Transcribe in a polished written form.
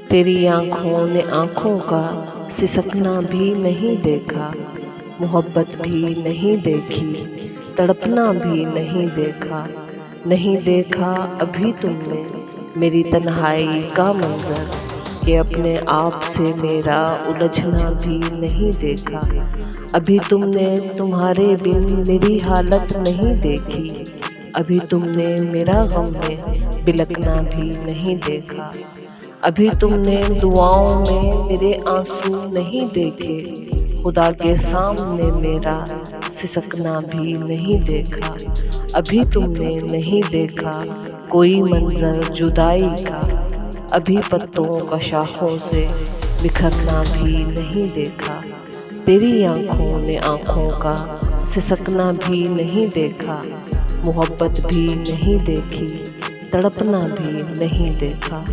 तेरी आँखों ने आँखों का सिसकना भी नहीं देखा, मोहब्बत भी नहीं देखी, तड़पना भी नहीं देखा। नहीं देखा अभी तुमने मेरी तन्हाई का मंजर, कि अपने आप से मेरा उलझना भी नहीं देखा। अभी तुमने तुम्हारे बिन मेरी हालत नहीं देखी, अभी तुमने मेरा गम में बिलकना भी नहीं देखा। अभी तुमने दुआओं में मेरे आंसू नहीं देखे, खुदा के सामने मेरा सिसकना भी नहीं देखा। अभी तुमने नहीं देखा कोई मंजर जुदाई का, अभी पत्तों का शाखों से बिखरना भी नहीं देखा। तेरी आँखों ने आँखों का सिसकना भी नहीं देखा, मोहब्बत भी नहीं देखी, तड़पना भी नहीं देखा।